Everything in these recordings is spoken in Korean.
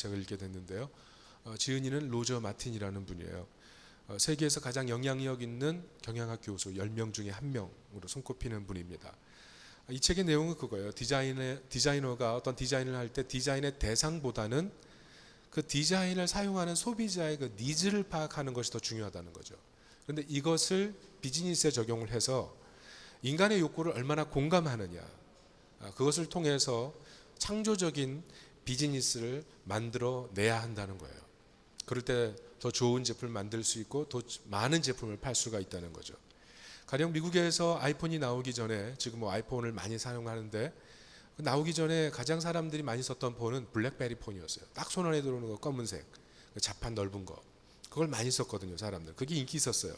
책을 읽게 됐는데요. 지은이는 로저 마틴이라는 분이에요. 세계에서 가장 영향력 있는 경영학 교수 10명 중에 한 명으로 손꼽히는 분입니다. 이 책의 내용은 그거예요. 디자이너가 어떤 디자인을 할 때 디자인의 대상보다는 그 디자인을 사용하는 소비자의 그 니즈를 파악하는 것이 더 중요하다는 거죠. 그런데 이것을 비즈니스에 적용을 해서 인간의 욕구를 얼마나 공감하느냐, 그것을 통해서 창조적인 비즈니스를 만들어 내야 한다는 거예요. 그럴 때 더 좋은 제품을 만들 수 있고 더 많은 제품을 팔 수가 있다는 거죠. 가령 미국에서 아이폰이 나오기 전에, 지금 뭐 아이폰을 많이 사용하는데 나오기 전에 가장 사람들이 많이 썼던 폰은 블랙베리 폰이었어요. 딱 손 안에 들어오는 거, 검은색, 자판 넓은 거, 그걸 많이 썼거든요, 사람들. 그게 인기 있었어요.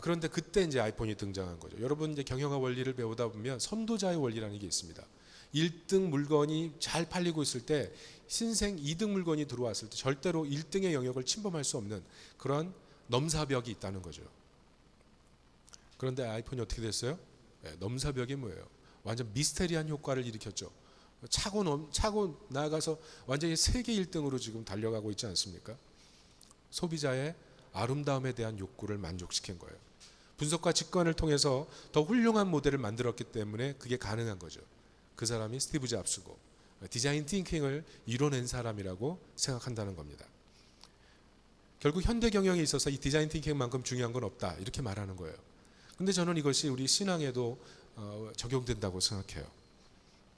그런데 그때 이제 아이폰이 등장한 거죠. 여러분 이제 경영학 원리를 배우다 보면 선도자의 원리라는 게 있습니다. 1등 물건이 잘 팔리고 있을 때 신생 2등 물건이 들어왔을 때 절대로 1등의 영역을 침범할 수 없는 그런 넘사벽이 있다는 거죠. 그런데 아이폰이 어떻게 됐어요? 넘사벽이 뭐예요? 완전 미스테리한 효과를 일으켰죠. 차고 나아가서 완전히 세계 1등으로 지금 달려가고 있지 않습니까? 소비자의 아름다움에 대한 욕구를 만족시킨 거예요. 분석과 직관을 통해서 더 훌륭한 모델을 만들었기 때문에 그게 가능한 거죠. 그 사람이 스티브 잡스고 디자인 띵킹을 이뤄낸 사람이라고 생각한다는 겁니다. 결국 현대 경영에 있어서 이 디자인 띵킹만큼 중요한 건 없다, 이렇게 말하는 거예요. 근데 저는 이것이 우리 신앙에도 적용된다고 생각해요.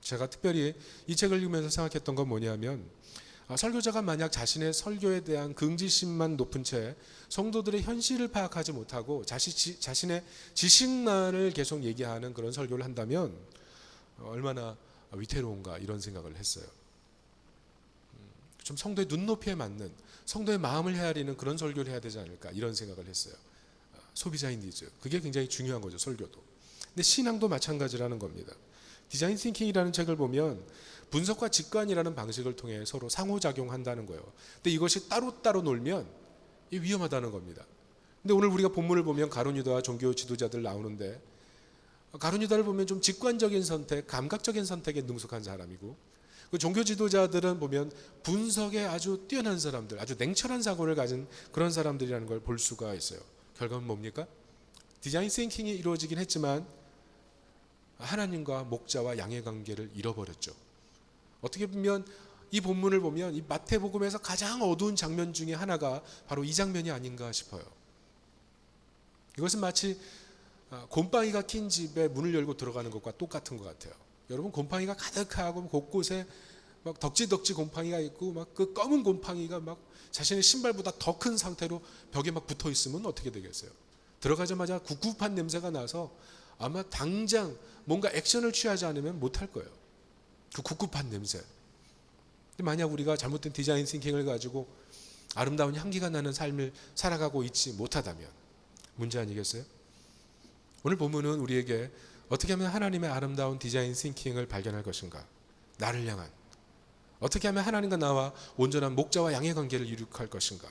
제가 특별히 이 책을 읽으면서 생각했던 건 뭐냐면, 설교자가 만약 자신의 설교에 대한 긍지심만 높은 채 성도들의 현실을 파악하지 못하고 자신의 지식만을 계속 얘기하는 그런 설교를 한다면 얼마나 위태로운가, 이런 생각을 했어요. 좀 성도의 눈높이에 맞는, 성도의 마음을 헤아리는 그런 설교를 해야 되지 않을까, 이런 생각을 했어요. 소비자의 니즈, 그게 굉장히 중요한 거죠, 설교도. 근데 신앙도 마찬가지라는 겁니다. 디자인 띵킹이라는 책을 보면 분석과 직관이라는 방식을 통해 서로 상호작용한다는 거예요. 근데 이것이 따로따로 놀면 위험하다는 겁니다. 근데 오늘 우리가 본문을 보면 가룟 유다와 종교 지도자들 나오는데, 가룟 유다를 보면 좀 직관적인 선택, 감각적인 선택에 능숙한 사람이고, 그 종교 지도자들은 보면 분석에 아주 뛰어난 사람들, 아주 냉철한 사고를 가진 그런 사람들이라는 걸 볼 수가 있어요. 결과는 뭡니까? 디자인 띵킹이 이루어지긴 했지만 하나님과 목자와 양의 관계를 잃어버렸죠. 어떻게 보면 이 본문을 보면 이 마태복음에서 가장 어두운 장면 중에 하나가 바로 이 장면이 아닌가 싶어요. 이것은 마치 곰팡이가 낀 집에 문을 열고 들어가는 것과 똑같은 것 같아요. 여러분, 곰팡이가 가득하고 곳곳에 막 덕지덕지 곰팡이가 있고 막 그 검은 곰팡이가 막 자신의 신발보다 더 큰 상태로 벽에 막 붙어 있으면 어떻게 되겠어요? 들어가자마자 굽굽한 냄새가 나서 아마 당장 뭔가 액션을 취하지 않으면 못할 거예요. 그 굽굽한 냄새. 만약 우리가 잘못된 디자인 띵킹을 가지고 아름다운 향기가 나는 삶을 살아가고 있지 못하다면 문제 아니겠어요? 오늘 본문은 우리에게 어떻게 하면 하나님의 아름다운 디자인 띵킹을 발견할 것인가, 나를 향한 어떻게 하면 하나님과 나와 온전한 목자와 양의 관계를 이룩할 것인가,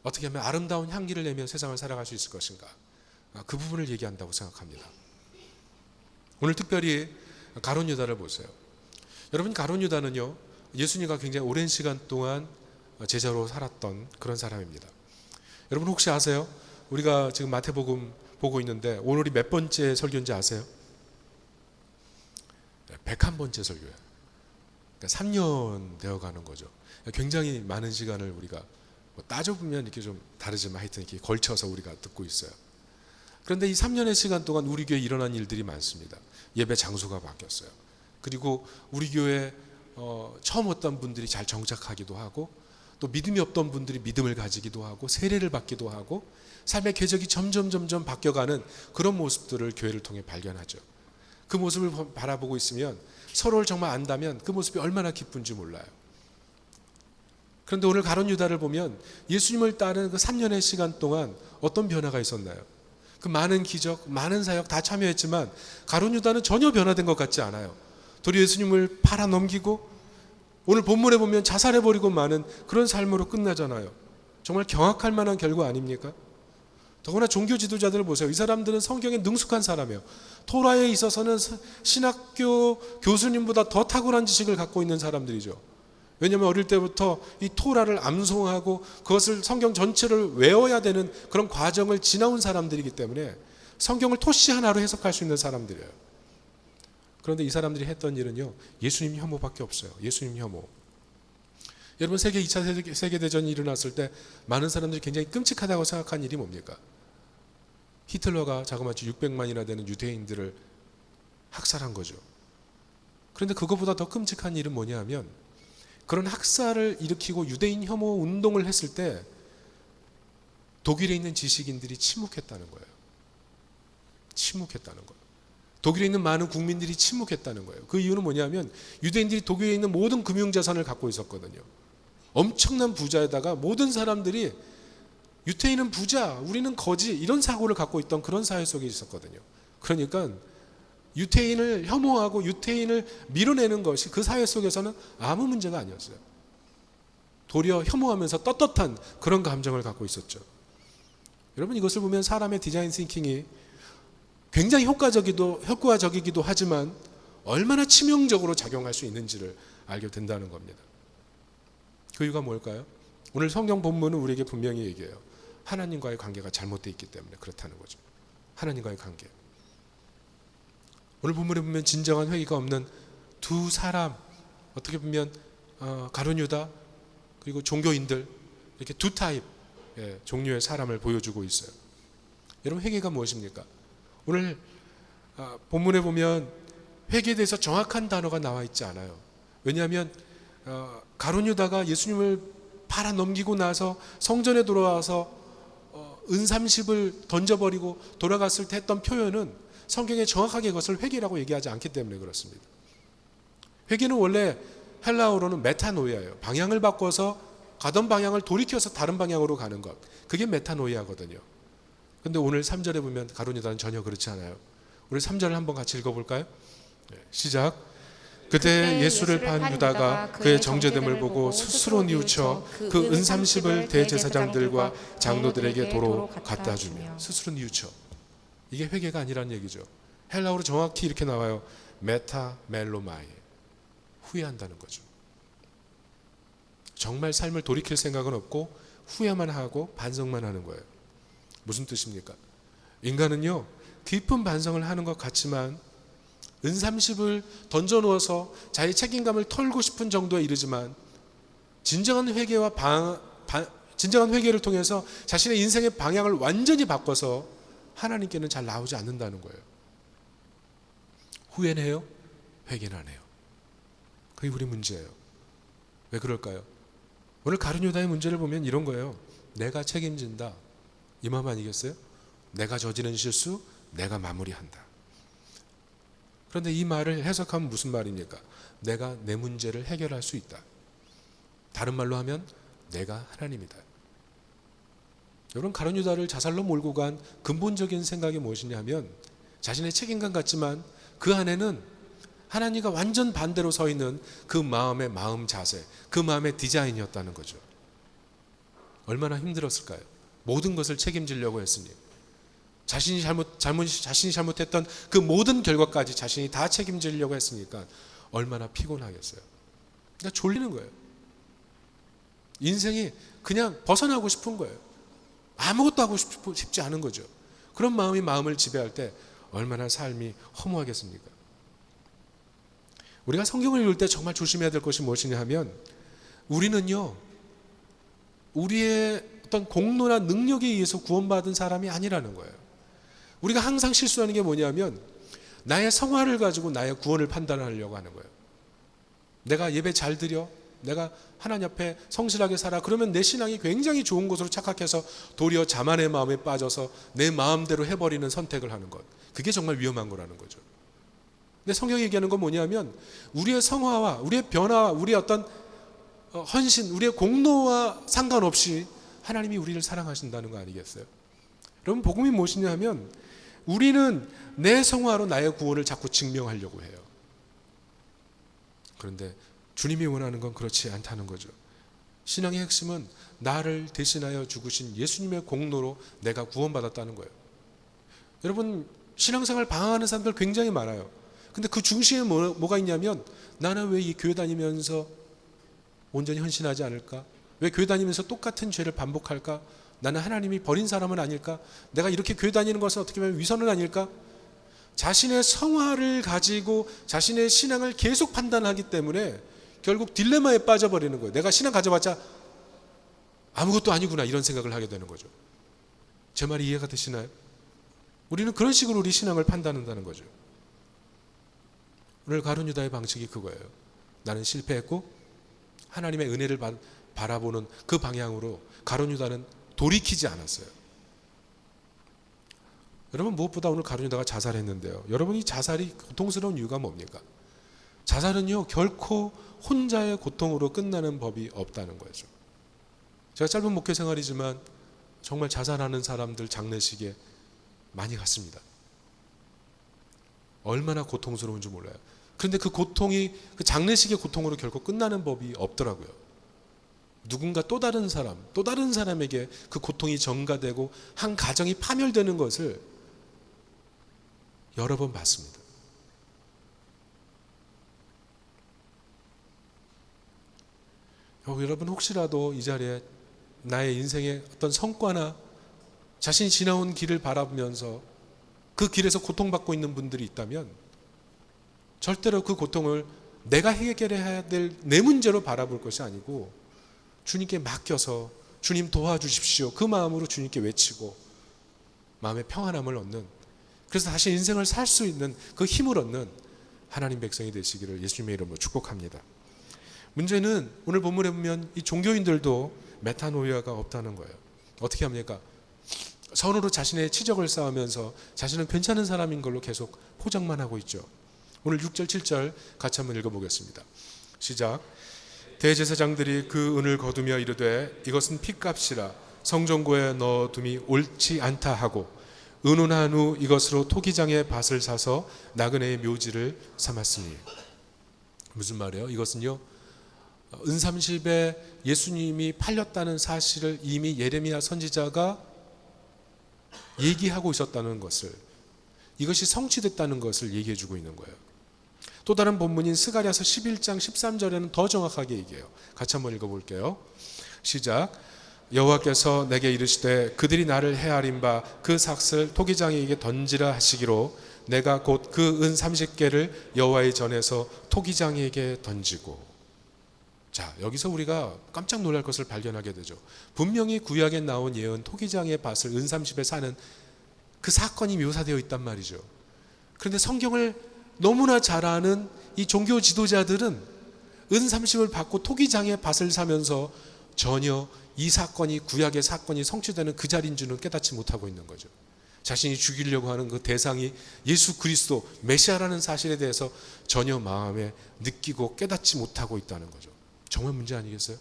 어떻게 하면 아름다운 향기를 내며 세상을 살아갈 수 있을 것인가, 그 부분을 얘기한다고 생각합니다. 오늘 특별히 가룟 유다를 보세요. 여러분, 가룟 유다는요, 예수님과 굉장히 오랜 시간 동안 제자로 살았던 그런 사람입니다. 여러분 혹시 아세요? 우리가 지금 마태복음 보고 있는데 오늘이 몇 번째 설교인지 아세요? 101번째 설교예요. 그러니까 3년 되어가는 거죠. 굉장히 많은 시간을 우리가 따져보면 이렇게 좀 다르지만 하여튼 이렇게 걸쳐서 우리가 듣고 있어요. 그런데 이 3년의 시간 동안 우리 교회에 일어난 일들이 많습니다. 예배 장소가 바뀌었어요. 그리고 우리 교회에 처음 왔던 분들이 잘 정착하기도 하고, 또 믿음이 없던 분들이 믿음을 가지기도 하고, 세례를 받기도 하고, 삶의 궤적이 점점 바뀌어가는 그런 모습들을 교회를 통해 발견하죠. 그 모습을 바라보고 있으면 서로를 정말 안다면 그 모습이 얼마나 기쁜지 몰라요. 그런데 오늘 가룟 유다를 보면 예수님을 따른 그 3년의 시간 동안 어떤 변화가 있었나요? 그 많은 기적, 많은 사역 다 참여했지만 가룟 유다는 전혀 변화된 것 같지 않아요. 도리어 예수님을 팔아넘기고 오늘 본문에 보면 자살해버리고 마는 그런 삶으로 끝나잖아요. 정말 경악할 만한 결과 아닙니까? 더구나 종교 지도자들을 보세요. 이 사람들은 성경에 능숙한 사람이에요. 토라에 있어서는 신학교 교수님보다 더 탁월한 지식을 갖고 있는 사람들이죠. 왜냐하면 어릴 때부터 이 토라를 암송하고 그것을 성경 전체를 외워야 되는 그런 과정을 지나온 사람들이기 때문에 성경을 토시 하나로 해석할 수 있는 사람들이에요. 그런데 이 사람들이 했던 일은요, 예수님 혐오밖에 없어요. 예수님 혐오. 여러분, 세계 2차 세계대전이 일어났을 때 많은 사람들이 굉장히 끔찍하다고 생각한 일이 뭡니까? 히틀러가 자그마치 600만이나 되는 유대인들을 학살한 거죠. 그런데 그것보다 더 끔찍한 일은 뭐냐 하면, 그런 학살을 일으키고 유대인 혐오 운동을 했을 때 독일에 있는 지식인들이 침묵했다는 거예요. 침묵했다는 거예요. 독일에 있는 많은 국민들이 침묵했다는 거예요. 그 이유는 뭐냐면 유대인들이 독일에 있는 모든 금융자산을 갖고 있었거든요. 엄청난 부자에다가 모든 사람들이 유태인은 부자, 우리는 거지, 이런 사고를 갖고 있던 그런 사회 속에 있었거든요. 그러니까 유태인을 혐오하고 유태인을 밀어내는 것이 그 사회 속에서는 아무 문제가 아니었어요. 도리어 혐오하면서 떳떳한 그런 감정을 갖고 있었죠. 여러분, 이것을 보면 사람의 디자인 싱킹이 굉장히 효과적이기도 하지만 얼마나 치명적으로 작용할 수 있는지를 알게 된다는 겁니다. 그 이유가 뭘까요? 오늘 성경 본문은 우리에게 분명히 얘기해요. 하나님과의 관계가 잘못되어 있기 때문에 그렇다는 거죠. 하나님과의 관계. 오늘 본문에 보면 진정한 회개가 없는 두 사람, 어떻게 보면 가룟 유다 그리고 종교인들, 이렇게 두 타입 종류의 사람을 보여주고 있어요. 여러분, 회개가 무엇입니까? 오늘 본문에 보면 회개에 대해서 정확한 단어가 나와 있지 않아요. 왜냐하면 가룟 유다가 예수님을 팔아 넘기고 나서 성전에 돌아와서 은30을 던져버리고 돌아갔을 때 했던 표현은 성경에 정확하게 그것을 회개라고 얘기하지 않기 때문에 그렇습니다. 회개는 원래 헬라어로는 메타노이아예요. 방향을 바꿔서 가던 방향을 돌이켜서 다른 방향으로 가는 것. 그게 메타노이아거든요. 근데 오늘 3절에 보면 가룟 유다는 전혀 그렇지 않아요. 우리 3절을 한번 같이 읽어볼까요? 시작. 그때 예수를 판 유다가 그의 정죄됨을 보고 스스로 뉘우쳐 그 은30을 대제사장들과 장로들에게 도로 갖다 주며. 스스로 뉘우쳐. 이게 회개가 아니라는 얘기죠. 헬라어로 정확히 이렇게 나와요. 메타멜로마이. 후회한다는 거죠. 정말 삶을 돌이킬 생각은 없고 후회만 하고 반성만 하는 거예요. 무슨 뜻입니까? 인간은요, 깊은 반성을 하는 것 같지만 은30을 던져놓아서 자기 책임감을 털고 싶은 정도에 이르지만 진정한 회개를 통해서 자신의 인생의 방향을 완전히 바꿔서 하나님께는 잘 나오지 않는다는 거예요. 후회는 해요? 회개는 안 해요. 그게 우리 문제예요. 왜 그럴까요? 오늘 가룟 유다의 문제를 보면 이런 거예요. 내가 책임진다. 이 마음 아니겠어요? 내가 저지른 실수, 내가 마무리한다. 그런데 이 말을 해석하면 무슨 말입니까? 내가 내 문제를 해결할 수 있다. 다른 말로 하면 내가 하나님이다. 여러분, 가룟 유다를 자살로 몰고 간 근본적인 생각이 무엇이냐 하면 자신의 책임감 같지만 그 안에는 하나님과 완전 반대로 서 있는 그 마음의 마음 자세, 그 마음의 디자인이었다는 거죠. 얼마나 힘들었을까요? 모든 것을 책임지려고 했으니 자신이 잘못했던 그 모든 결과까지 자신이 다 책임지려고 했으니까 얼마나 피곤하겠어요. 그러니까 졸리는 거예요. 인생이 그냥 벗어나고 싶은 거예요. 아무것도 하고 싶지 않은 거죠. 그런 마음이 마음을 지배할 때 얼마나 삶이 허무하겠습니까? 우리가 성경을 읽을 때 정말 조심해야 될 것이 무엇이냐 하면 우리는요, 우리의 어떤 공로나 능력에 의해서 구원받은 사람이 아니라는 거예요. 우리가 항상 실수하는 게 뭐냐면 나의 성화를 가지고 나의 구원을 판단하려고 하는 거예요. 내가 예배 잘 드려, 내가 하나님 앞에 성실하게 살아, 그러면 내 신앙이 굉장히 좋은 것으로 착각해서 도리어 자만의 마음에 빠져서 내 마음대로 해버리는 선택을 하는 것. 그게 정말 위험한 거라는 거죠. 근데 성경이 얘기하는 건 뭐냐면 우리의 성화와 우리의 변화와 우리의 어떤 헌신, 우리의 공로와 상관없이 하나님이 우리를 사랑하신다는 거 아니겠어요? 여러분, 복음이 무엇이냐 하면 우리는 내 성화로 나의 구원을 자꾸 증명하려고 해요. 그런데 주님이 원하는 건 그렇지 않다는 거죠. 신앙의 핵심은 나를 대신하여 죽으신 예수님의 공로로 내가 구원받았다는 거예요. 여러분, 신앙생활 방황하는 사람들 굉장히 많아요. 근데 그 중심에 뭐가 있냐면 나는 왜 이 교회 다니면서 온전히 헌신하지 않을까? 왜 교회 다니면서 똑같은 죄를 반복할까? 나는 하나님이 버린 사람은 아닐까? 내가 이렇게 교회 다니는 것은 어떻게 보면 위선은 아닐까? 자신의 성화를 가지고 자신의 신앙을 계속 판단하기 때문에 결국 딜레마에 빠져버리는 거예요. 내가 신앙 가져봤자 아무것도 아니구나 이런 생각을 하게 되는 거죠. 제 말이 이해가 되시나요? 우리는 그런 식으로 우리 신앙을 판단한다는 거죠. 오늘 가룟 유다의 방식이 그거예요. 나는 실패했고 하나님의 은혜를 바라보는 그 방향으로 가룟 유다는 돌이키지 않았어요. 여러분, 무엇보다 오늘 가룟 유다가 자살했는데요. 여러분, 이 자살이 고통스러운 이유가 뭡니까? 자살은요 결코 혼자의 고통으로 끝나는 법이 없다는 거죠. 제가 짧은 목회 생활이지만 정말 자살하는 사람들 장례식에 많이 갔습니다. 얼마나 고통스러운지 몰라요. 그런데 그 고통이 그 장례식의 고통으로 결코 끝나는 법이 없더라고요. 누군가 또 다른 사람에게 그 고통이 전가되고 한 가정이 파멸되는 것을 여러 번 봤습니다. 여러분, 혹시라도 이 자리에 나의 인생의 어떤 성과나 자신이 지나온 길을 바라보면서 그 길에서 고통받고 있는 분들이 있다면 절대로 그 고통을 내가 해결해야 될 내 문제로 바라볼 것이 아니고 주님께 맡겨서 주님 도와주십시오 그 마음으로 주님께 외치고 마음의 평안함을 얻는, 그래서 다시 인생을 살 수 있는 그 힘을 얻는 하나님 백성이 되시기를 예수님의 이름으로 축복합니다. 문제는 오늘 본문에 보면 이 종교인들도 메타노이아가 없다는 거예요. 어떻게 합니까? 선으로 자신의 치적을 쌓으면서 자신은 괜찮은 사람인 걸로 계속 포장만 하고 있죠. 오늘 6절 7절 같이 한번 읽어보겠습니다. 시작. 대제사장들이 그 은을 거두며 이르되 이것은 핏값이라 성전고에 넣어둠이 옳지 않다 하고 의논한 후 이것으로 토기장의 밭을 사서 나그네의 묘지를 삼았으니. 무슨 말이에요? 이것은요 은30에 예수님이 팔렸다는 사실을 이미 예레미야 선지자가 얘기하고 있었다는 것을, 이것이 성취됐다는 것을 얘기해 주고 있는 거예요. 또 다른 본문인 스가랴서 11장 13절에는 더 정확하게 얘기해요. 같이 한번 읽어볼게요. 시작. 여호와께서 내게 이르시되 그들이 나를 헤아린 바 그 삭슬 토기장에게 던지라 하시기로 내가 곧 그 은 30개를 여호와의 전에서 토기장에게 던지고. 자, 여기서 우리가 깜짝 놀랄 것을 발견하게 되죠. 분명히 구약에 나온 예언 토기장의 밭을 은 30에 사는 그 사건이 묘사되어 있단 말이죠. 그런데 성경을 너무나 잘 아는 이 종교 지도자들은 은 30을 받고 토기장의 밭을 사면서 전혀 이 사건이 구약의 사건이 성취되는 그 자리인 줄은 깨닫지 못하고 있는 거죠. 자신이 죽이려고 하는 그 대상이 예수 그리스도 메시아라는 사실에 대해서 전혀 마음에 느끼고 깨닫지 못하고 있다는 거죠. 정말 문제 아니겠어요?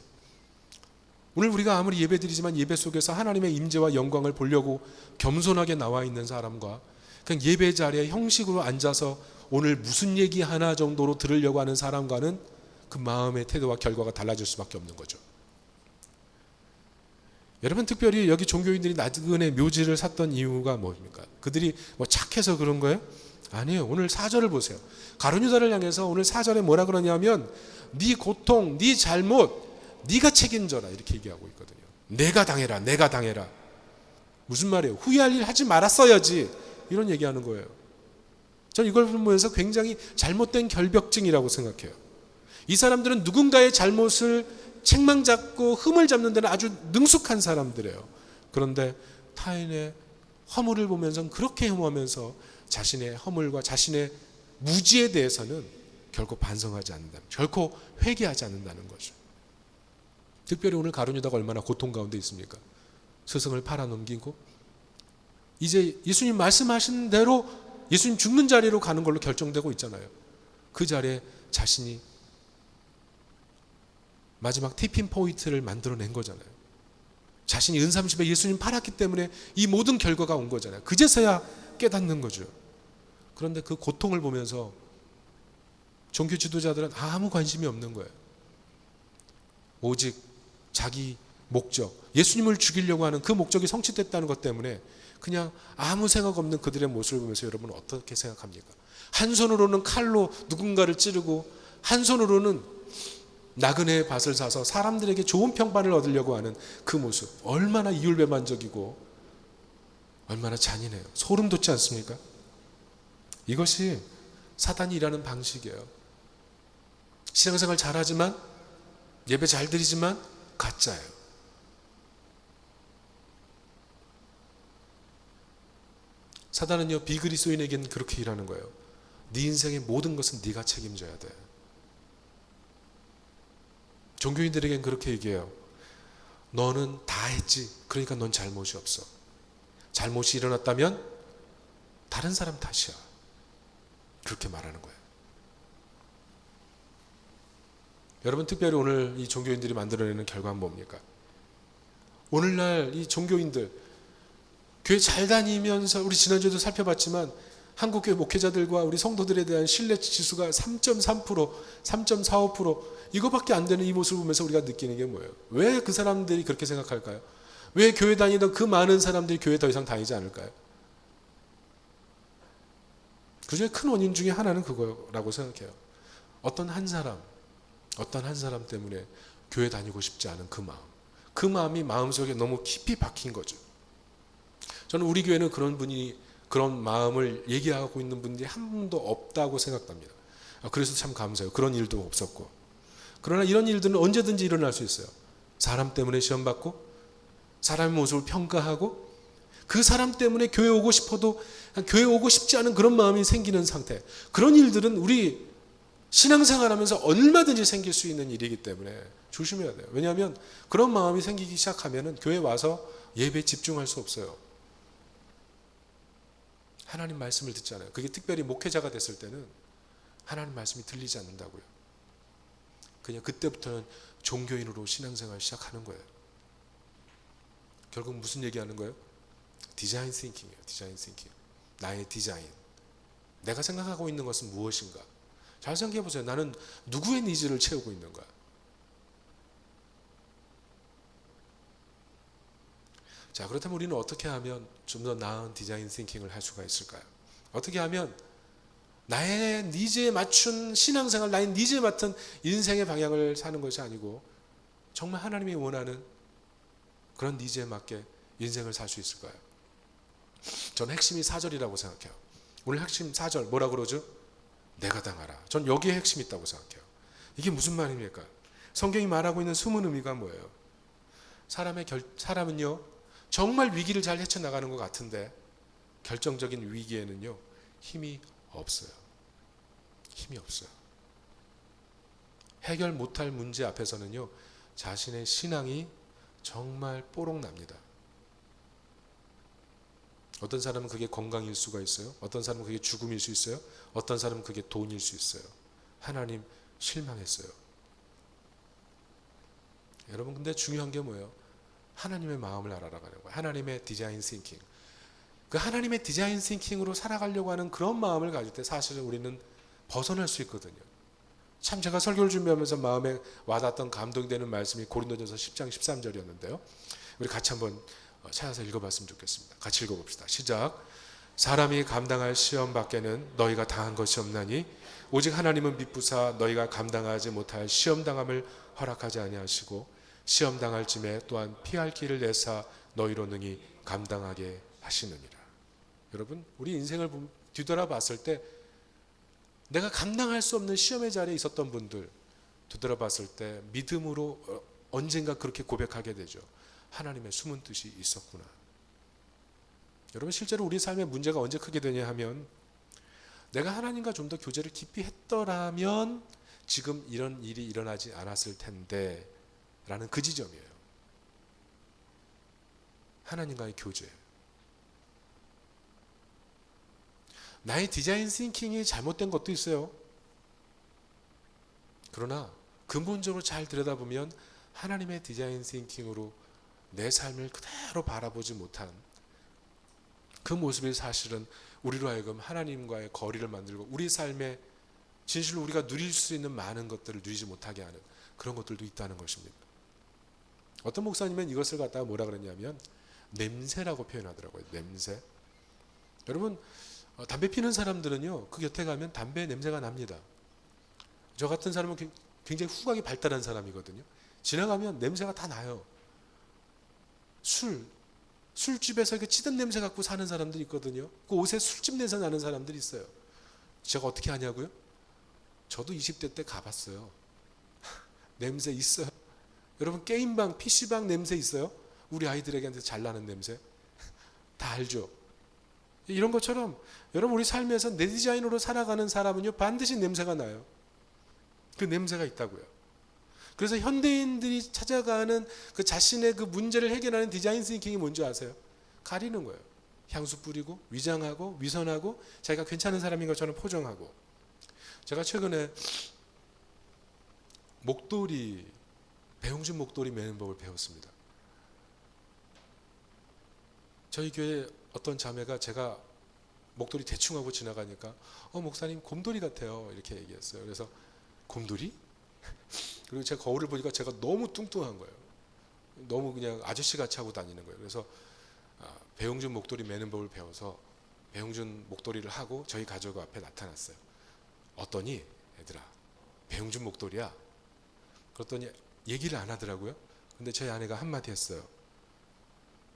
오늘 우리가 아무리 예배드리지만 예배 속에서 하나님의 임재와 영광을 보려고 겸손하게 나와 있는 사람과 그냥 예배 자리에 형식으로 앉아서 오늘 무슨 얘기 하나 정도로 들으려고 하는 사람과는 그 마음의 태도와 결과가 달라질 수밖에 없는 거죠. 여러분, 특별히 여기 종교인들이 나그네 묘지를 샀던 이유가 뭡니까? 그들이 뭐 착해서 그런 거예요? 아니에요. 오늘 4절을 보세요. 가룟 유다를 향해서 오늘 4절에 뭐라 그러냐면 네 고통, 네 잘못 네가 책임져라 이렇게 얘기하고 있거든요. 내가 당해라, 내가 당해라. 무슨 말이에요? 후회할 일 하지 말았어야지 이런 얘기하는 거예요. 저는 이걸 보면서 굉장히 잘못된 결벽증이라고 생각해요. 이 사람들은 누군가의 잘못을 책망 잡고 흠을 잡는 데는 아주 능숙한 사람들이에요. 그런데 타인의 허물을 보면서 그렇게 혐오하면서 자신의 허물과 자신의 무지에 대해서는 결코 반성하지 않는다. 결코 회개하지 않는다는 거죠. 특별히 오늘 가룟 유다가 얼마나 고통 가운데 있습니까? 스승을 팔아넘기고 이제 예수님 말씀하신 대로 예수님 죽는 자리로 가는 걸로 결정되고 있잖아요. 그 자리에 자신이 마지막 티핑 포인트를 만들어낸 거잖아요. 자신이 은30에 예수님 팔았기 때문에 이 모든 결과가 온 거잖아요. 그제서야 깨닫는 거죠. 그런데 그 고통을 보면서 종교 지도자들은 아무 관심이 없는 거예요. 오직 자기 목적, 예수님을 죽이려고 하는 그 목적이 성취됐다는 것 때문에 그냥 아무 생각 없는 그들의 모습을 보면서 여러분은 어떻게 생각합니까? 한 손으로는 칼로 누군가를 찌르고 한 손으로는 나그네의 밭을 사서 사람들에게 좋은 평판을 얻으려고 하는 그 모습, 얼마나 이율배반적이고 얼마나 잔인해요. 소름 돋지 않습니까? 이것이 사단이 일하는 방식이에요. 신앙생활 잘하지만, 예배 잘 드리지만 가짜예요. 사단은요, 비그리스도인에게는 그렇게 일하는 거예요. 네 인생의 모든 것은 네가 책임져야 돼. 종교인들에겐 그렇게 얘기해요. 너는 다 했지. 그러니까 넌 잘못이 없어. 잘못이 일어났다면 다른 사람 탓이야. 그렇게 말하는 거예요. 여러분, 특별히 오늘 이 종교인들이 만들어내는 결과는 뭡니까? 오늘날 이 종교인들, 교회 잘 다니면서, 우리 지난주에도 살펴봤지만 한국교회 목회자들과 우리 성도들에 대한 신뢰 지수가 3.3%, 3.45% 이거밖에 안 되는 이 모습을 보면서 우리가 느끼는 게 뭐예요? 왜 그 사람들이 그렇게 생각할까요? 왜 교회 다니던 그 많은 사람들이 교회 더 이상 다니지 않을까요? 그 중에 큰 원인 중에 하나는 그거라고 생각해요. 어떤 한 사람 때문에 교회 다니고 싶지 않은 그 마음. 그 마음이 마음속에 너무 깊이 박힌 거죠. 저는 우리 교회는 그런 마음을 얘기하고 있는 분들이 한 분도 없다고 생각합니다. 그래서 참 감사해요. 그런 일도 없었고. 그러나 이런 일들은 언제든지 일어날 수 있어요. 사람 때문에 시험받고, 사람의 모습을 평가하고, 그 사람 때문에 교회 오고 싶어도 교회 오고 싶지 않은 그런 마음이 생기는 상태. 그런 일들은 우리 신앙생활하면서 얼마든지 생길 수 있는 일이기 때문에 조심해야 돼요. 왜냐하면 그런 마음이 생기기 시작하면 교회 와서 예배에 집중할 수 없어요. 하나님 말씀을 듣잖아요. 그게 특별히 목회자가 됐을 때는 하나님 말씀이 들리지 않는다고요. 그냥 그때부터는 종교인으로 신앙생활 시작하는 거예요. 결국 무슨 얘기하는 거예요? 디자인 싱킹이에요. 디자인 싱킹. 나의 디자인. 내가 생각하고 있는 것은 무엇인가? 잘 생각해 보세요. 나는 누구의 니즈를 채우고 있는가? 자, 그렇다면 우리는 어떻게 하면 좀 더 나은 디자인 싱킹을 할 수가 있을까요? 어떻게 하면 나의 니즈에 맞춘 신앙생활, 나의 니즈에 맞춘 인생의 방향을 사는 것이 아니고 정말 하나님이 원하는 그런 니즈에 맞게 인생을 살 수 있을까요? 저는 핵심이 4절이라고 생각해요. 오늘 핵심 4절 뭐라고 그러죠? 내가 당하라. 전 여기에 핵심이 있다고 생각해요. 이게 무슨 말입니까? 성경이 말하고 있는 숨은 의미가 뭐예요? 사람은요, 정말 위기를 잘 헤쳐나가는 것 같은데 결정적인 위기에는요, 힘이 없어요. 힘이 없어요. 해결 못할 문제 앞에서는요, 자신의 신앙이 정말 뽀록납니다. 어떤 사람은 그게 건강일 수가 있어요. 어떤 사람은 그게 죽음일 수 있어요. 어떤 사람은 그게 돈일 수 있어요. 하나님 실망했어요. 여러분, 근데 중요한 게 뭐예요? 하나님의 마음을 알아가는 거예요. 하나님의 디자인 싱킹. 그 하나님의 디자인 싱킹으로 살아가려고 하는 그런 마음을 가질 때 사실은 우리는 벗어날 수 있거든요. 참 제가 설교를 준비하면서 마음에 와닿았던 감동이 되는 말씀이 고린도전서 10장 13절이었는데요. 우리 같이 한번 찾아서 읽어봤으면 좋겠습니다. 같이 읽어봅시다. 시작. 사람이 감당할 시험 밖에는 너희가 당한 것이 없나니 오직 하나님은 미쁘사 너희가 감당하지 못할 시험 당함을 허락하지 아니하시고 시험 당할 쯤에 또한 피할 길을 내사 너희로 능히 감당하게 하시느니라. 여러분, 우리 인생을 뒤돌아봤을 때 내가 감당할 수 없는 시험의 자리에 있었던 분들 뒤돌아봤을 때 믿음으로 언젠가 그렇게 고백하게 되죠. 하나님의 숨은 뜻이 있었구나. 여러분, 실제로 우리 삶의 문제가 언제 크게 되냐 하면 내가 하나님과 좀 더 교제를 깊이 했더라면 지금 이런 일이 일어나지 않았을 텐데 라는 그 지점이에요. 하나님과의 교제. 나의 디자인 싱킹이 잘못된 것도 있어요. 그러나 근본적으로 잘 들여다보면 하나님의 디자인 싱킹으로 내 삶을 그대로 바라보지 못한 그 모습이 사실은 우리로 하여금 하나님과의 거리를 만들고 우리 삶의 진실로 우리가 누릴 수 있는 많은 것들을 누리지 못하게 하는 그런 것들도 있다는 것입니다. 어떤 목사님은 이것을 갖다가 뭐라 그랬냐면 냄새라고 표현하더라고요. 냄새. 여러분, 담배 피는 사람들은요, 그 곁에 가면 담배 냄새가 납니다. 저 같은 사람은 굉장히 후각이 발달한 사람이거든요. 지나가면 냄새가 다 나요. 술집에서 이렇게 찌든 냄새 갖고 사는 사람들이 있거든요. 그 옷에 술집 냄새 나는 사람들이 있어요. 제가 어떻게 하냐고요? 저도 20대 때 가봤어요. 냄새 있어요. 여러분 게임방, PC방 냄새 있어요? 우리 아이들에게 잘 나는 냄새? 다 알죠? 이런 것처럼 여러분 우리 삶에서 내 디자인으로 살아가는 사람은요 반드시 냄새가 나요. 그 냄새가 있다고요. 그래서 현대인들이 찾아가는 그 자신의 그 문제를 해결하는 디자인 싱킹이 뭔지 아세요? 가리는 거예요. 향수 뿌리고 위장하고 위선하고 자기가 괜찮은 사람인 것처럼 포장하고. 제가 최근에 목도리, 배용준 목도리 매는 법을 배웠습니다. 저희 교회 어떤 자매가 제가 목도리 대충 하고 지나가니까 목사님 곰돌이 같아요 이렇게 얘기했어요. 그래서 곰돌이? 그리고 제가 거울을 보니까 제가 너무 뚱뚱한 거예요. 너무 그냥 아저씨 같이 하고 다니는 거예요. 그래서 배용준 목도리 매는 법을 배워서 배용준 목도리를 하고 저희 가족 앞에 나타났어요. 어떠니? 얘들아 배용준 목도리야. 그랬더니 얘기를 안 하더라고요. 근데 저희 아내가 한마디 했어요.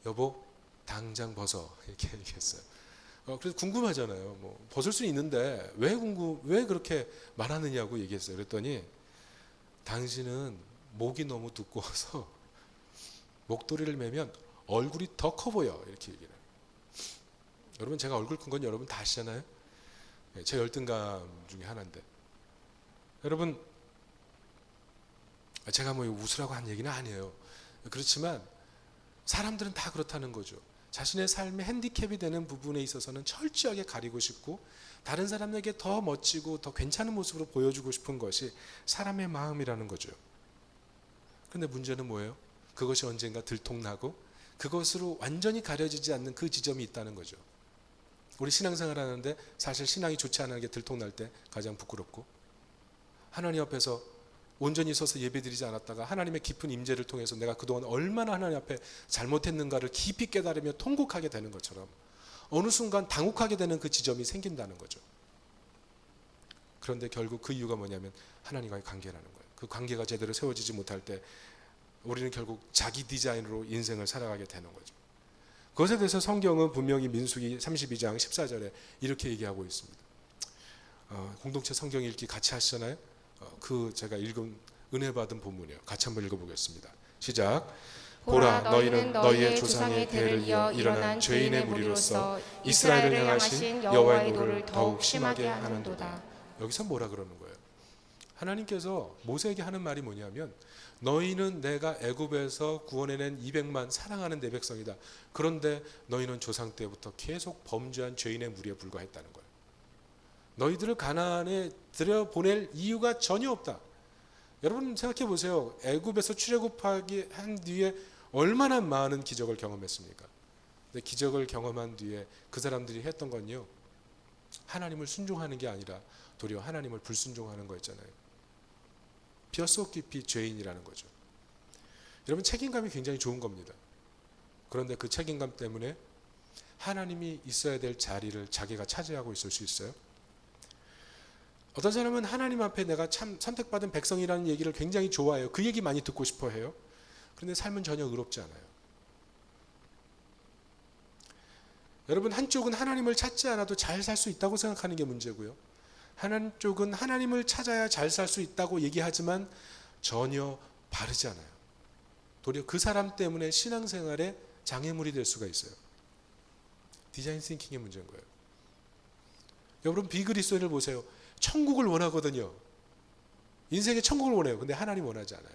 여보 당장 벗어 이렇게 얘기했어요. 그래서 궁금하잖아요. 뭐 벗을 수 있는데 왜 그렇게 말하느냐고 얘기했어요. 그랬더니 당신은 목이 너무 두꺼워서 목도리를 매면 얼굴이 더 커 보여 이렇게 얘기를 해요. 여러분 제가 얼굴 큰 건 여러분 다 아시잖아요. 제 열등감 중에 하나인데 여러분 제가 뭐 웃으라고 한 얘기는 아니에요. 그렇지만 사람들은 다 그렇다는 거죠. 자신의 삶의 핸디캡이 되는 부분에 있어서는 철저하게 가리고 싶고 다른 사람에게 더 멋지고 더 괜찮은 모습으로 보여주고 싶은 것이 사람의 마음이라는 거죠. 그런데 문제는 뭐예요? 그것이 언젠가 들통나고 그것으로 완전히 가려지지 않는 그 지점이 있다는 거죠. 우리 신앙생활 하는데 사실 신앙이 좋지 않은 게 들통날 때 가장 부끄럽고 하나님 앞에서 온전히 서서 예배드리지 않았다가 하나님의 깊은 임재를 통해서 내가 그동안 얼마나 하나님 앞에 잘못했는가를 깊이 깨달으며 통곡하게 되는 것처럼 어느 순간 당혹하게 되는 그 지점이 생긴다는 거죠. 그런데 결국 그 이유가 뭐냐면 하나님과의 관계라는 거예요. 그 관계가 제대로 세워지지 못할 때 우리는 결국 자기 디자인으로 인생을 살아가게 되는 거죠. 그것에 대해서 성경은 분명히 민수기 32장 14절에 이렇게 얘기하고 있습니다. 공동체 성경 읽기 같이 하시잖아요. 그 제가 읽은 은혜 받은 본문이에요. 같이 한번 읽어보겠습니다. 시작. 보라 너희는 너희의 조상의 대를 이어 일어난 죄인의 무리로서 이스라엘을 향하신 여호와의 노를 더욱 심하게 하는도다. 여기서 뭐라 그러는 거예요? 하나님께서 모세에게 하는 말이 뭐냐면 너희는 내가 애굽에서 구원해낸 200만 사랑하는 내 백성이다. 그런데 너희는 조상 때부터 계속 범죄한 죄인의 무리에 불과했다는 거예요. 너희들을 가나안에 들여보낼 이유가 전혀 없다. 여러분 생각해 보세요. 애굽에서 출애굽하기 한 뒤에 얼마나 많은 기적을 경험했습니까? 근데 기적을 경험한 뒤에 그 사람들이 했던 건요, 하나님을 순종하는 게 아니라 도리어 하나님을 불순종하는 거였잖아요. 뼛속 깊이 죄인이라는 거죠. 여러분 책임감이 굉장히 좋은 겁니다. 그런데 그 책임감 때문에 하나님이 있어야 될 자리를 자기가 차지하고 있을 수 있어요. 어떤 사람은 하나님 앞에 내가 참 선택받은 백성이라는 얘기를 굉장히 좋아해요. 그 얘기 많이 듣고 싶어 해요. 그런데 삶은 전혀 의롭지 않아요. 여러분 한쪽은 하나님을 찾지 않아도 잘 살 수 있다고 생각하는 게 문제고요. 한쪽은 하나님을 찾아야 잘 살 수 있다고 얘기하지만 전혀 바르지 않아요. 도리어 그 사람 때문에 신앙생활에 장애물이 될 수가 있어요. 디자인 싱킹의 문제인 거예요. 여러분 비그리스도인을 보세요. 천국을 원하거든요. 인생의 천국을 원해요. 근데 하나님 원하지 않아요.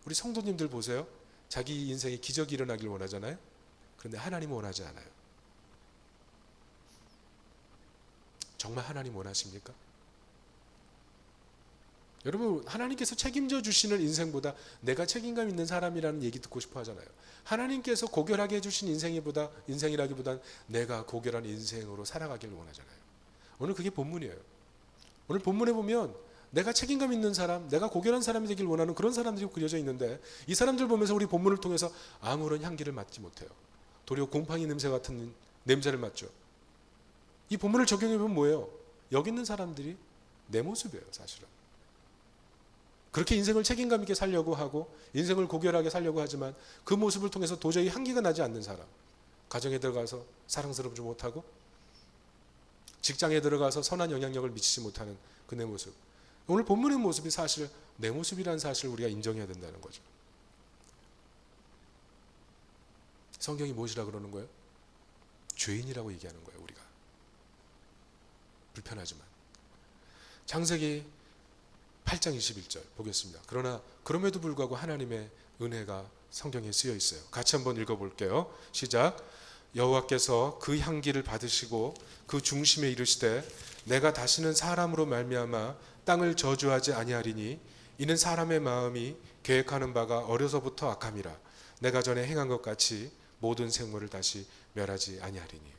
우리 성도님들 보세요. 자기 인생에 기적이 일어나길 원하잖아요. 그런데 하나님 원하지 않아요. 정말 하나님 원하십니까? 여러분 하나님께서 책임져 주시는 인생보다 내가 책임감 있는 사람이라는 얘기 듣고 싶어 하잖아요. 하나님께서 고결하게 해주신 인생이라기보단 내가 고결한 인생으로 살아가기를 원하잖아요. 오늘 그게 본문이에요. 오늘 본문에 보면 내가 책임감 있는 사람, 내가 고결한 사람이 되길 원하는 그런 사람들이 그려져 있는데 이 사람들 보면서 우리 본문을 통해서 아무런 향기를 맡지 못해요. 도리어 곰팡이 냄새 같은 냄새를 맡죠. 이 본문을 적용해 보면 뭐예요? 여기 있는 사람들이 내 모습이에요, 사실은. 그렇게 인생을 책임감 있게 살려고 하고 인생을 고결하게 살려고 하지만 그 모습을 통해서 도저히 향기가 나지 않는 사람, 가정에 들어가서 사랑스럽지 못하고 직장에 들어가서 선한 영향력을 미치지 못하는 그 내 모습, 오늘 본문의 모습이 사실 내 모습이라는 사실을 우리가 인정해야 된다는 거죠. 성경이 무엇이라 그러는 거예요? 죄인이라고 얘기하는 거예요. 우리가 불편하지만. 창세기 8장 21절 보겠습니다. 그러나 그럼에도 불구하고 하나님의 은혜가 성경에 쓰여 있어요. 같이 한번 읽어볼게요. 시작. 여호와께서 그 향기를 받으시고 그 중심에 이르시되 내가 다시는 사람으로 말미암아 땅을 저주하지 아니하리니 이는 사람의 마음이 계획하는 바가 어려서부터 악함이라 내가 전에 행한 것 같이 모든 생물을 다시 멸하지 아니하리니.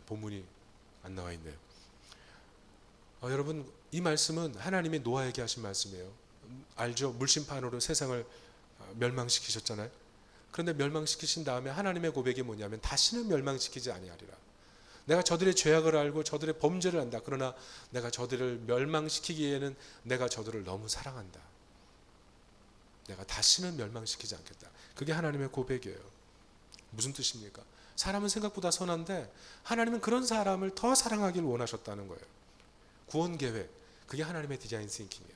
본문이 안 나와 있네요. 여러분, 이 말씀은 하나님이 노아에게 하신 말씀이에요. 알죠? 물심판으로 세상을 멸망시키셨잖아요. 그런데 멸망시키신 다음에 하나님의 고백이 뭐냐면 다시는 멸망시키지 아니하리라. 내가 저들의 죄악을 알고 저들의 범죄를 안다. 그러나 내가 저들을 멸망시키기에는 내가 저들을 너무 사랑한다. 내가 다시는 멸망시키지 않겠다. 그게 하나님의 고백이에요. 무슨 뜻입니까? 사람은 생각보다 선한데 하나님은 그런 사람을 더 사랑하기를 원하셨다는 거예요. 구원 계획, 그게 하나님의 디자인 싱킹이에요.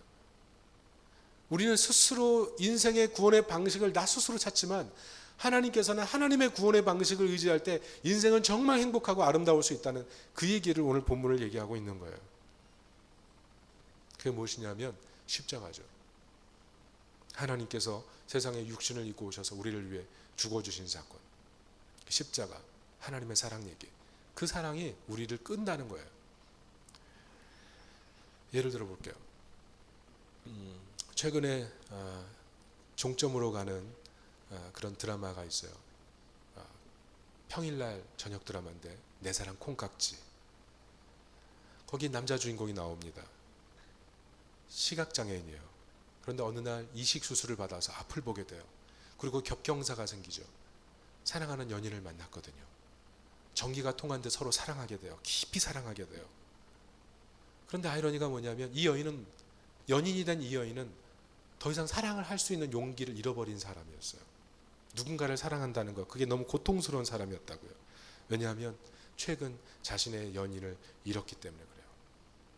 우리는 스스로 인생의 구원의 방식을 나 스스로 찾지만 하나님께서는 하나님의 구원의 방식을 의지할 때 인생은 정말 행복하고 아름다울 수 있다는 그 얘기를 오늘 본문을 얘기하고 있는 거예요. 그게 무엇이냐면 십자가죠. 하나님께서 세상에 육신을 입고 오셔서 우리를 위해 죽어주신 사건, 십자가, 하나님의 사랑 얘기, 그 사랑이 우리를 끈다는 거예요. 예를 들어 볼게요. 최근에 종점으로 가는 그런 드라마가 있어요. 평일날 저녁 드라마인데 내 사랑 콩깍지. 거기 남자 주인공이 나옵니다. 시각장애인이에요. 그런데 어느 날 이식 수술을 받아서 앞을 보게 돼요. 그리고 겹경사가 생기죠. 사랑하는 연인을 만났거든요. 전기가 통한 데 서로 사랑하게 돼요. 깊이 사랑하게 돼요. 그런데 아이러니가 뭐냐면 이 여인은, 연인이 된 이 여인은 더 이상 사랑을 할 수 있는 용기를 잃어버린 사람이었어요. 누군가를 사랑한다는 것, 그게 너무 고통스러운 사람이었다고요. 왜냐하면 최근 자신의 연인을 잃었기 때문에 그래요.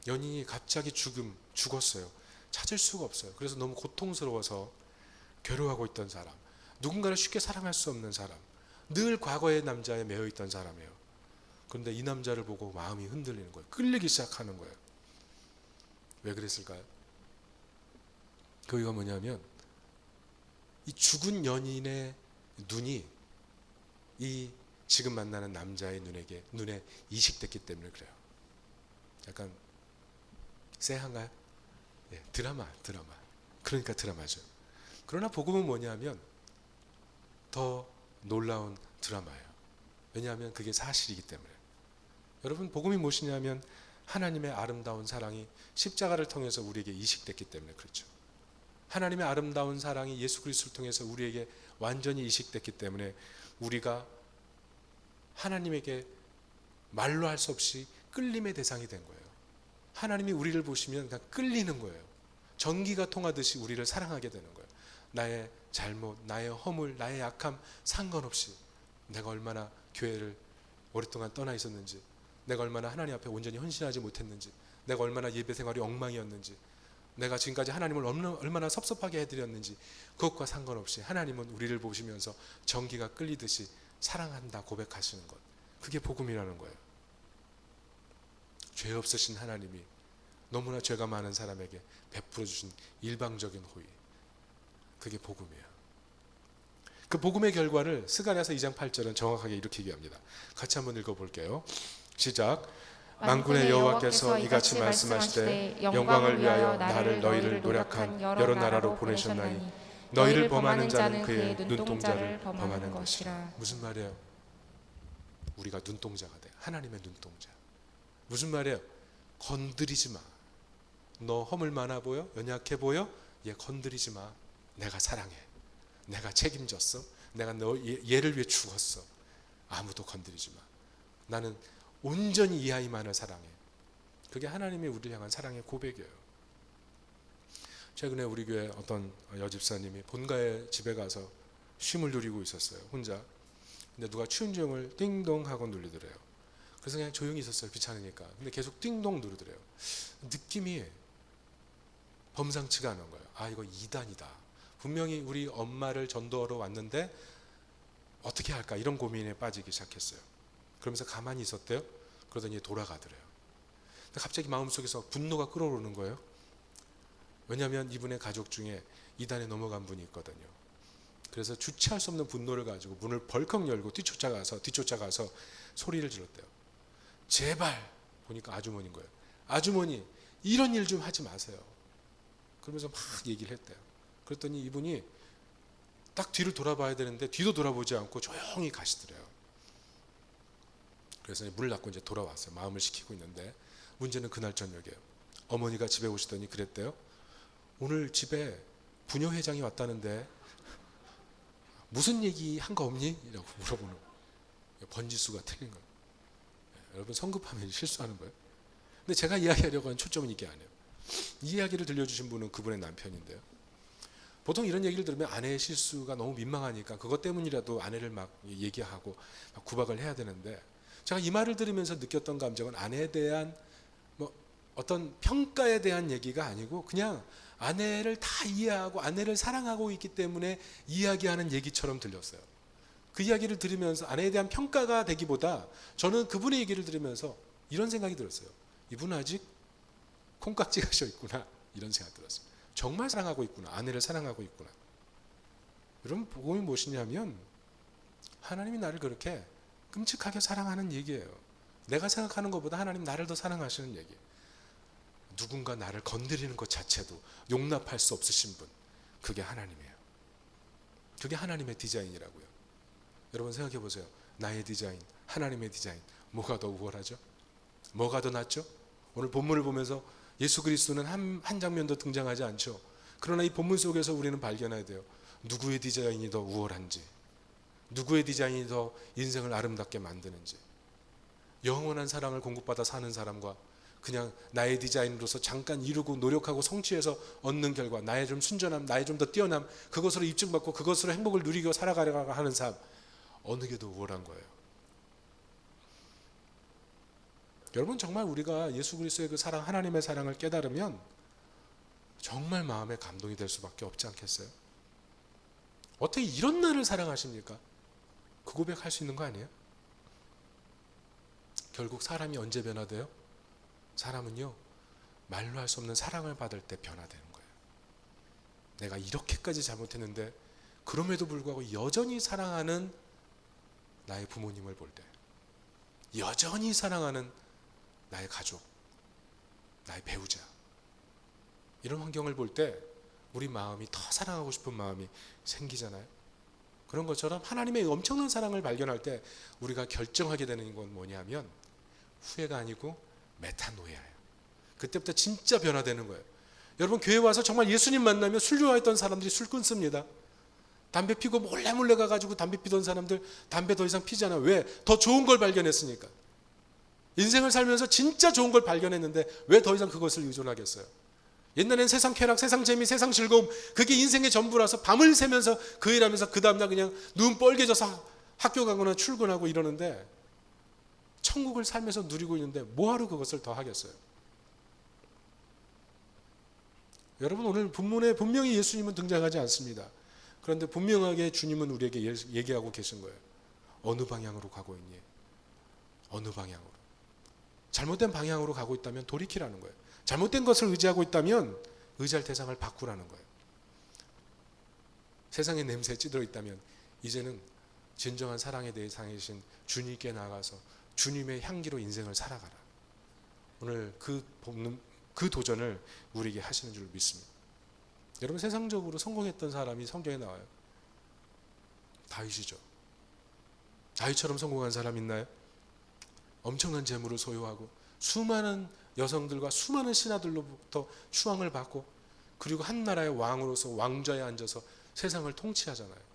연인이 갑자기 죽었어요. 찾을 수가 없어요. 그래서 너무 고통스러워서 괴로워하고 있던 사람, 누군가를 쉽게 사랑할 수 없는 사람, 늘 과거의 남자에 매여 있던 사람이에요. 그런데 이 남자를 보고 마음이 흔들리는 거예요. 끌리기 시작하는 거예요. 왜 그랬을까요? 그 이유가 뭐냐면 이 죽은 연인의 눈이 이 지금 만나는 남자의 눈에 이식됐기 때문에 그래요. 약간 쎄한가요? 네, 드라마. 그러니까 드라마죠. 그러나 복음은 뭐냐면 더 놀라운 드라마예요. 왜냐하면 그게 사실이기 때문에. 여러분, 복음이 무엇이냐면 하나님의 아름다운 사랑이 십자가를 통해서 우리에게 이식됐기 때문에 그렇죠. 하나님의 아름다운 사랑이 예수 그리스도를 통해서 우리에게 완전히 이식됐기 때문에 우리가 하나님에게 말로 할 수 없이 끌림의 대상이 된 거예요. 하나님이 우리를 보시면 그냥 끌리는 거예요. 전기가 통하듯이 우리를 사랑하게 되는 거예요. 나의 잘못, 나의 허물, 나의 약함 상관없이 내가 얼마나 교회를 오랫동안 떠나 있었는지, 내가 얼마나 하나님 앞에 온전히 헌신하지 못했는지, 내가 얼마나 예배 생활이 엉망이었는지, 내가 지금까지 하나님을 얼마나 섭섭하게 해드렸는지, 그것과 상관없이 하나님은 우리를 보시면서 전기가 끌리듯이 사랑한다 고백하시는 것, 그게 복음이라는 거예요. 죄 없으신 하나님이 너무나 죄가 많은 사람에게 베풀어 주신 일방적인 호의, 그게 복음이에요. 그 복음의 결과를 스가랴서 2장 8절은 정확하게 이렇게 얘기합니다. 같이 한번 읽어볼게요. 시작. 만군의 여호와께서 이같이 말씀하시되 영광을 위하여 너희를 노력한 여러 나라로 보내셨나니 너희를 범하는 자는 그의 눈동자를 범하는 것이라. 무슨 말이에요? 우리가 눈동자가 돼. 하나님의 눈동자. 무슨 말이에요? 건드리지 마. 너 허물 많아 보여? 연약해 보여? 얘 건드리지 마. 내가 사랑해. 내가 책임졌어. 내가 얘를 위해 죽었어. 아무도 건드리지 마. 나는 온전히 이 아이만을 사랑해. 그게 하나님의 우리를 향한 사랑의 고백이에요. 최근에 우리 교회 어떤 여집사님이 본가에 집에 가서 쉼을 누리고 있었어요. 혼자. 근데 누가 취운증을 띵동 하고 누르더래요. 그래서 그냥 조용히 있었어요. 귀찮으니까. 근데 계속 띵동 누르더래요. 느낌이 범상치가 않은 거예요. 아, 이거 이단이다. 분명히 우리 엄마를 전도하러 왔는데 어떻게 할까 이런 고민에 빠지기 시작했어요. 그러면서 가만히 있었대요. 그러더니 돌아가더래요. 근데 갑자기 마음속에서 분노가 끓어오르는 거예요. 왜냐하면 이분의 가족 중에 이단에 넘어간 분이 있거든요. 그래서 주체할 수 없는 분노를 가지고 문을 벌컥 열고 뒤쫓아가서 소리를 질렀대요. 제발, 보니까 아주머니인 거예요. 아주머니, 이런 일 좀 하지 마세요. 그러면서 막 얘기를 했대요. 그랬더니 이분이 딱 뒤를 돌아봐야 되는데 뒤도 돌아보지 않고 조용히 가시더래요. 그래서 문을 닫고 이제 돌아왔어요. 마음을 식히고 있는데 문제는 그날 저녁이에요. 어머니가 집에 오시더니 그랬대요. 오늘 집에 부녀회장이 왔다는데 무슨 얘기 한 거 없니? 라고 물어보는 거예요. 번지수가 틀린 거예요. 여러분 성급하면 실수하는 거예요. 근데 제가 이야기하려고 하는 초점은 이게 아니에요. 이 이야기를 들려주신 분은 그분의 남편인데요. 보통 이런 얘기를 들으면 아내의 실수가 너무 민망하니까 그것 때문이라도 아내를 막 얘기하고 막 구박을 해야 되는데, 제가 이 말을 들으면서 느꼈던 감정은 아내에 대한 뭐 어떤 평가에 대한 얘기가 아니고 그냥 아내를 다 이해하고 아내를 사랑하고 있기 때문에 이야기하는 얘기처럼 들렸어요. 그 이야기를 들으면서 아내에 대한 평가가 되기보다 저는 그분의 얘기를 들으면서 이런 생각이 들었어요. 이분 아직 콩깍지가 져 있구나, 이런 생각이 들었어요. 정말 사랑하고 있구나, 아내를 사랑하고 있구나. 여러분, 복음이 무엇이냐면 하나님이 나를 그렇게 끔찍하게 사랑하는 얘기예요. 내가 생각하는 것보다 하나님 나를 더 사랑하시는 얘기예요. 누군가 나를 건드리는 것 자체도 용납할 수 없으신 분, 그게 하나님이에요. 그게 하나님의 디자인이라고요. 여러분 생각해 보세요. 나의 디자인, 하나님의 디자인, 뭐가 더 우월하죠? 뭐가 더 낫죠? 오늘 본문을 보면서 예수 그리스도는 한 장면도 등장하지 않죠. 그러나 이 본문 속에서 우리는 발견해야 돼요. 누구의 디자인이 더 우월한지, 누구의 디자인이 더 인생을 아름답게 만드는지. 영원한 사랑을 공급받아 사는 사람과 그냥 나의 디자인으로서 잠깐 이루고 노력하고 성취해서 얻는 결과, 나의 좀 순전함, 나의 좀 더 뛰어남, 그것으로 입증받고 그것으로 행복을 누리고 살아가려고 하는 삶, 어느 게 더 우월한 거예요? 여러분, 정말 우리가 예수 그리스도의 그 사랑, 하나님의 사랑을 깨달으면 정말 마음에 감동이 될 수밖에 없지 않겠어요? 어떻게 이런 나를 사랑하십니까? 그 고백할 수 있는 거 아니에요? 결국 사람이 언제 변화돼요? 사람은요, 말로 할 수 없는 사랑을 받을 때 변화되는 거예요. 내가 이렇게까지 잘못했는데 그럼에도 불구하고 여전히 사랑하는 나의 부모님을 볼 때, 여전히 사랑하는 나의 가족, 나의 배우자, 이런 환경을 볼 때 우리 마음이 더 사랑하고 싶은 마음이 생기잖아요. 그런 것처럼 하나님의 엄청난 사랑을 발견할 때 우리가 결정하게 되는 건 뭐냐면 후회가 아니고 메타노이아예요. 그때부터 진짜 변화되는 거예요. 여러분, 교회 와서 정말 예수님 만나면 술 좋아했던 사람들이 술 끊습니다. 담배 피고 몰래 가가지고 담배 피던 사람들 담배 더 이상 피지 않아요. 왜? 더 좋은 걸 발견했으니까. 인생을 살면서 진짜 좋은 걸 발견했는데 왜 더 이상 그것을 의존하겠어요? 옛날엔 세상 쾌락, 세상 재미, 세상 즐거움, 그게 인생의 전부라서 밤을 새면서 그 일하면서 그 다음날 그냥 눈 뻘개져서 학교 가거나 출근하고 이러는데, 천국을 살면서 누리고 있는데 뭐하러 그것을 더 하겠어요? 여러분, 오늘 본문에 분명히 예수님은 등장하지 않습니다. 그런데 분명하게 주님은 우리에게 얘기하고 계신 거예요. 어느 방향으로 가고 있니? 어느 방향으로? 잘못된 방향으로 가고 있다면 돌이키라는 거예요. 잘못된 것을 의지하고 있다면 의지할 대상을 바꾸라는 거예요. 세상의 냄새에 찌들어 있다면 이제는 진정한 사랑의 대상이신 주님께 나아가서 주님의 향기로 인생을 살아가라. 오늘 그 도전을 우리에게 하시는 줄 믿습니다. 여러분, 세상적으로 성공했던 사람이 성경에 나와요. 다윗이죠. 다윗처럼 성공한 사람 있나요? 엄청난 재물을 소유하고 수많은 여성들과 수많은 신하들로부터 추앙을 받고, 그리고 한 나라의 왕으로서 왕좌에 앉아서 세상을 통치하잖아요.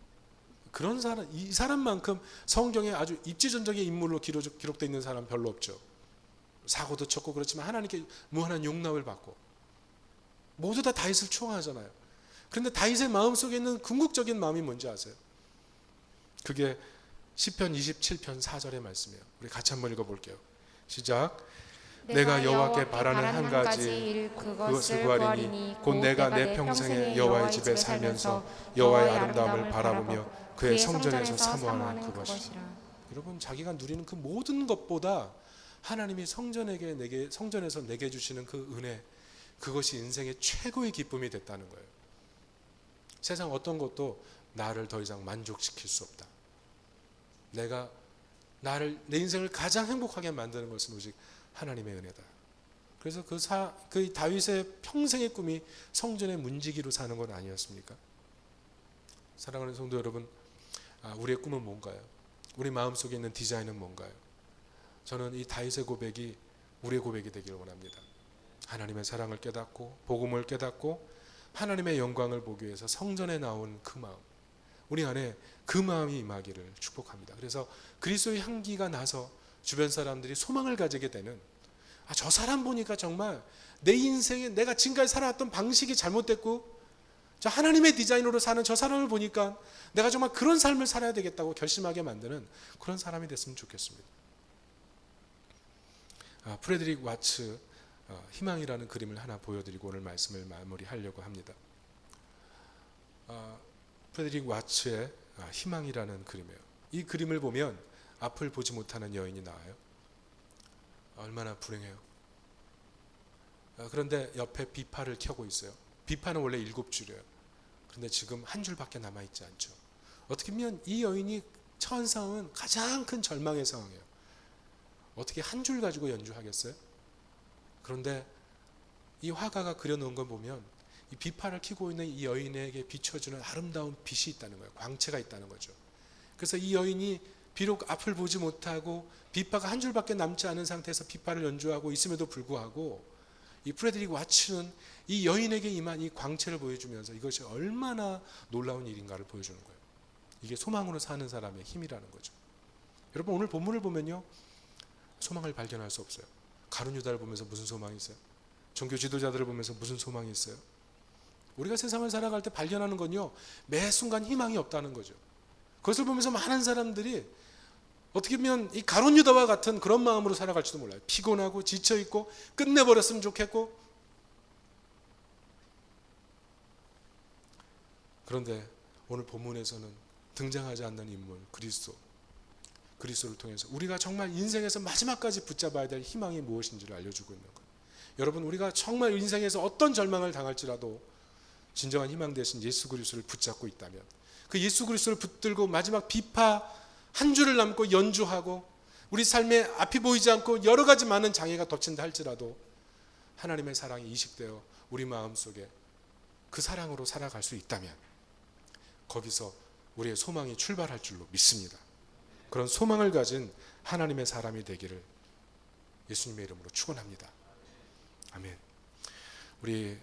그런 사람, 이 사람만큼 성경에 아주 입지전적인 인물로 기록되어 있는 사람 별로 없죠. 사고도 쳤고 그렇지만 하나님께 무한한 용납을 받고, 모두 다 다윗을 추앙하잖아요. 그런데 다윗의 마음속에 있는 궁극적인 마음이 뭔지 아세요? 그게 시편 27편 4절의 말씀이에요. 우리 같이 한번 읽어볼게요. 시작. 내가 여호와께 바라는 한 가지 일 그것을 구하리니 곧 내가 내 평생에 여호와의 집에 살면서 여호와의 아름다움을 바라보며 그의 성전에서 사모하는 그것이라. 여러분, 자기가 누리는 그 모든 것보다 하나님이 성전에서 내게 주시는 그 은혜, 그것이 인생의 최고의 기쁨이 됐다는 거예요. 세상 어떤 것도 나를 더 이상 만족시킬 수 없다. 내 인생을 가장 행복하게 만드는 것은 오직 하나님의 은혜다. 그래서 그 다윗의 평생의 꿈이 성전의 문지기로 사는 건 아니었습니까? 사랑하는 성도 여러분, 우리의 꿈은 뭔가요? 우리 마음속에 있는 디자인은 뭔가요? 저는 이 다윗의 고백이 우리의 고백이 되기를 원합니다. 하나님의 사랑을 깨닫고 복음을 깨닫고 하나님의 영광을 보기 위해서 성전에 나온 그 마음, 우리 안에 그 마음이 임하기를 축복합니다. 그래서 그리스도의 향기가 나서 주변 사람들이 소망을 가지게 되는, 저 사람 보니까 정말 내 인생에 내가 지금까지 살아왔던 방식이 잘못됐고 저 하나님의 디자인으로 사는 저 사람을 보니까 내가 정말 그런 삶을 살아야 되겠다고 결심하게 만드는 그런 사람이 됐으면 좋겠습니다. 프레드릭 와츠 희망이라는 그림을 하나 보여드리고 오늘 말씀을 마무리하려고 합니다. 프레드릭 와츠의 희망이라는 그림이에요. 이 그림을 보면 앞을 보지 못하는 여인이 나와요. 얼마나 불행해요. 그런데 옆에 비파를 켜고 있어요. 비파는 원래 7줄이에요. 그런데 지금 한 줄밖에 남아있지 않죠. 어떻게 보면 이 여인이 처한 상황은 가장 큰 절망의 상황이에요. 어떻게 한 줄 가지고 연주하겠어요? 그런데 이 화가가 그려놓은 걸 보면 이 비파를 켜고 있는 이 여인에게 비춰주는 아름다운 빛이 있다는 거예요. 광채가 있다는 거죠. 그래서 이 여인이 비록 앞을 보지 못하고 비파가 한 줄밖에 남지 않은 상태에서 비파를 연주하고 있음에도 불구하고 이 프레드릭 와츠는 이 여인에게 임한 이 광채를 보여주면서 이것이 얼마나 놀라운 일인가를 보여주는 거예요. 이게 소망으로 사는 사람의 힘이라는 거죠. 여러분, 오늘 본문을 보면요, 소망을 발견할 수 없어요. 가룟 유다를 보면서 무슨 소망이 있어요? 종교 지도자들을 보면서 무슨 소망이 있어요? 우리가 세상을 살아갈 때 발견하는 건요, 매 순간 희망이 없다는 거죠. 그것을 보면서 많은 사람들이 어떻게 보면 이 가룟 유다와 같은 그런 마음으로 살아갈지도 몰라요. 피곤하고 지쳐있고 끝내버렸으면 좋겠고. 그런데 오늘 본문에서는 등장하지 않는 인물 그리스도를 통해서 우리가 정말 인생에서 마지막까지 붙잡아야 될 희망이 무엇인지를 알려주고 있는 거예요. 여러분, 우리가 정말 인생에서 어떤 절망을 당할지라도 진정한 희망 대신 예수 그리스도를 붙잡고 있다면, 그 예수 그리스도를 붙들고 마지막 비파 한 줄을 남고 연주하고 우리 삶에 앞이 보이지 않고 여러 가지 많은 장애가 덮친다 할지라도 하나님의 사랑이 이식되어 우리 마음속에 그 사랑으로 살아갈 수 있다면 거기서 우리의 소망이 출발할 줄로 믿습니다. 그런 소망을 가진 하나님의 사람이 되기를 예수님의 이름으로 축원합니다. 아멘. 우리